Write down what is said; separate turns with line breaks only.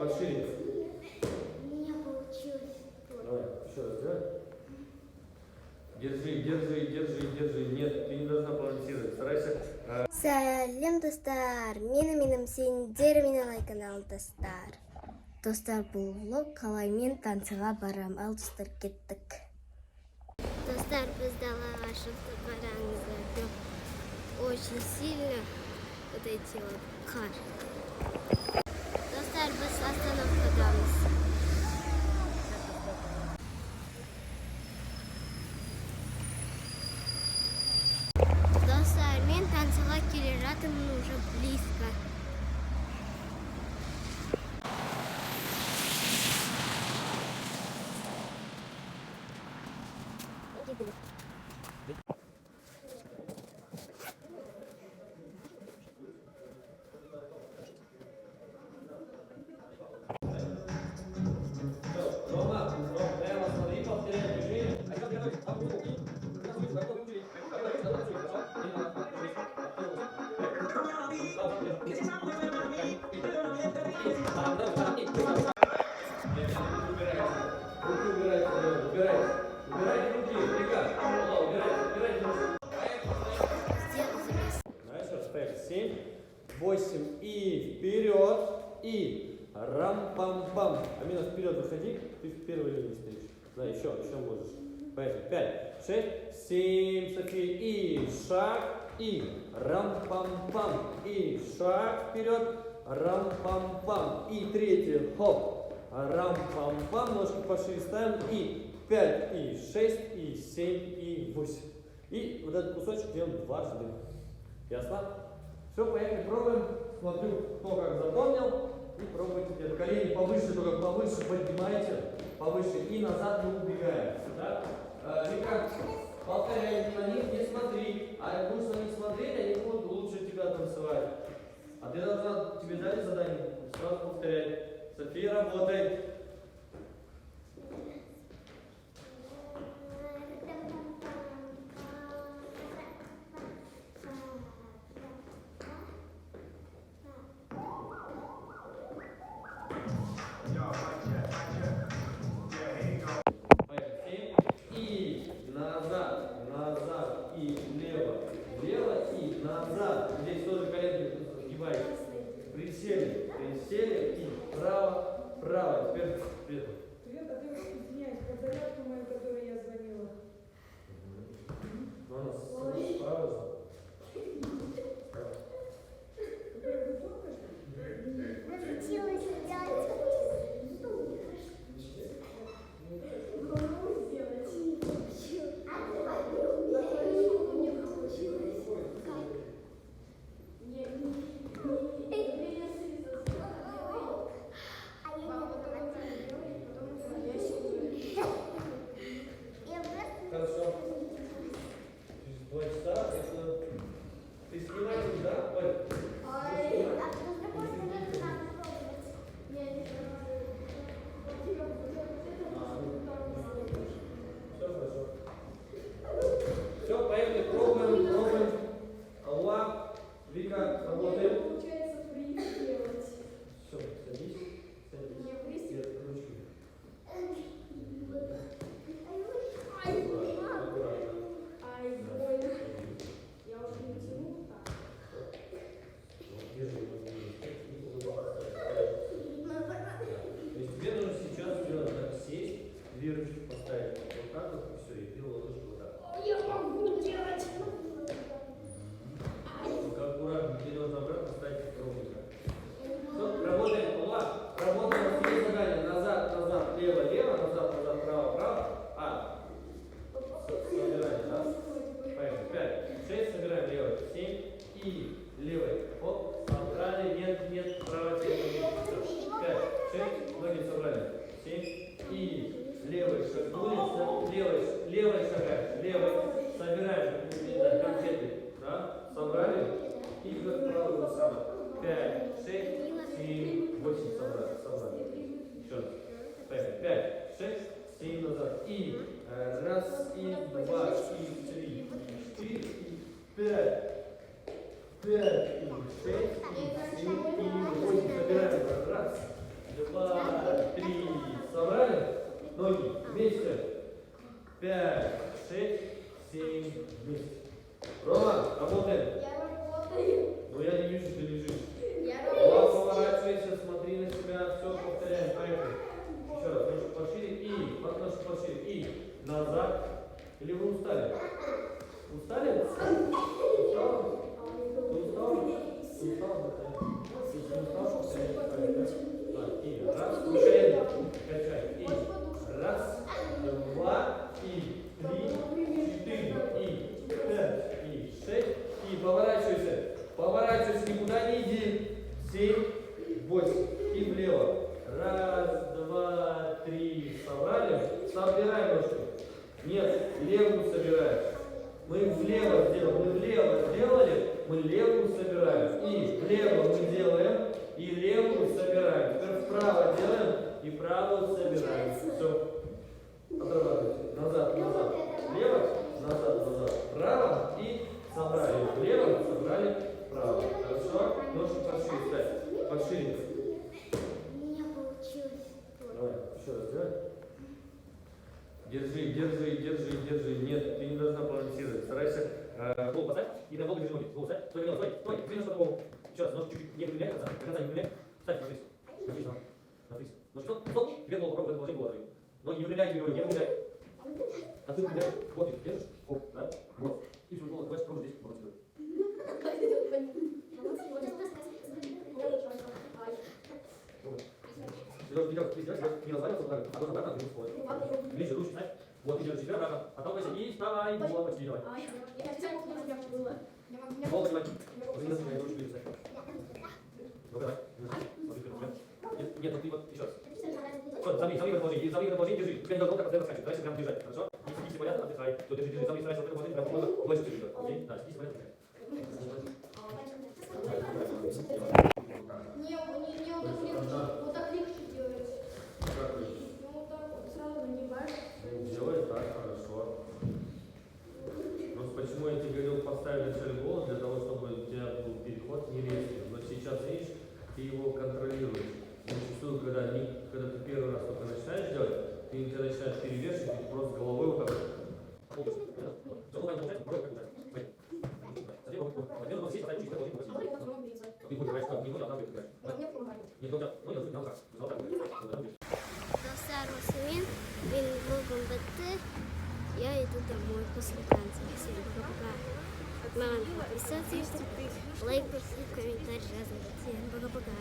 пошире.
У меня получилось.
Давай, еще раз делай. Держи, держи, держи, держи. Нет, ты не должна балансировать. Старайся.
Сәлем достар, менің сендермен канал достар. Достар, бұл влог қалай мен танцыға барам. Ал достар, кеттік. Достар, біз далаға шықты бараңыздар. Очень сильно вот эти вот қар. Достар, біз остановкадамыз. Достар, мен танцыға келе жатырмын уже близко.
Семь, 8 и вперед, и рам-пам-пам. Амина, вперед выходи, ты в первой линии стоишь. Да, еще можешь. Поехали. 5, 6, 7, София, и шаг, и рам-пам-пам, и шаг вперед, рам-пам-пам, и третий, хоп, рам-пам-пам, ножки пошире ставим, и 5, и 6, и 7, и 8. И вот этот кусочек делаем дважды. Ясно? Все, поехали, пробуем. Смотрю, кто как запомнил. И пробуйте где-то. Колени повыше, только повыше поднимайте. Повыше. И назад не убегаем. Да? Вика, повторяй на них, не смотри. А будешь на них смотреть, они будут лучше тебя танцевать. А ты должна, тебе дали задание, сразу повторять. София, работай. Присели, и право, теперь вперед.
Привет, а ты извиняюсь, про зарядку мою, которой я звонила.
Ну, у нас справа же.
Которая вы только что?
Захотелось взять.
Хорошо. Через 2 часа это и влево. Раз, два, три. Собрали. Собираем ножки. Нет, левую собираем. Мы влево сделали, мы влево сделали, мы левую собираем. И влево мы делаем, и левую собираем. Теперь вправо делаем, и правую собираем. Все. Отрабатывайте. Назад, назад. Влево, назад, назад. Вправо и собрали. Влево, собрали, вправо. Хорошо? Ножки пошире ставь. Пошире.
У меня получилось.
Давай, еще раз делай. Держи, держи, держи, держи. Нет, ты не должна балансировать. Старайся голову поставь и на голову держи ноги. Голову ставь. Стой, стой, стой. Двинь на голову. Еще раз, ножки чуть-чуть не выпрямляй, до конца не выпрямляй. Ставь на фриз. На фриз, на фриз. Ножки, стоп, стоп. Теперь голову попробуй в это положение голову. Ноги не выпрямляй, не выпрямляй. А ты выпрямляй. Вот, держишь. Оп, да? Вот. И всю голову, давай попробуй здесь. Вот, сюда. Ты должен делать, не разваливаться вот так, а должен обратно двигаться вперед. Ближе, ручки ставь. Вот, ты держишь себя обратно. Отталкивайся и вставай. Вот, почти давай. Голову поднимай. Уже не засыпай, ручки ближе ставь. Ну, давай. Смотри, вперед. Нет, ну ты вот еще раз. Все, замри в это положение, держи. У тебя не должно так постоянно скачивать. Старайся прям держать, хорошо? Не спи, понятно, отдыхай. Все, держи, замри, старайся в это положение, прям можно больше держи. Окей? Да, спи, понятно.
Вот так легче делать.
Как вы?
Ну вот так вот сразу нагибаешь.
Делай так, хорошо. Просто почему я тебе говорил поставить вначале голос, для того, чтобы у тебя был переход не резкий. Но сейчас, видишь, ты его контролируешь. Зачастую, когда ты первый раз только начинаешь делать, ты когда начинаешь перевешивать, ты просто головой вот так вот.
Достар Мусимин, Вин Лугун Бетты. Я иду домой после танца. Всем пока-пока. Мама, подписывайтесь, лайк, комментарий, разные. Всем пока-пока.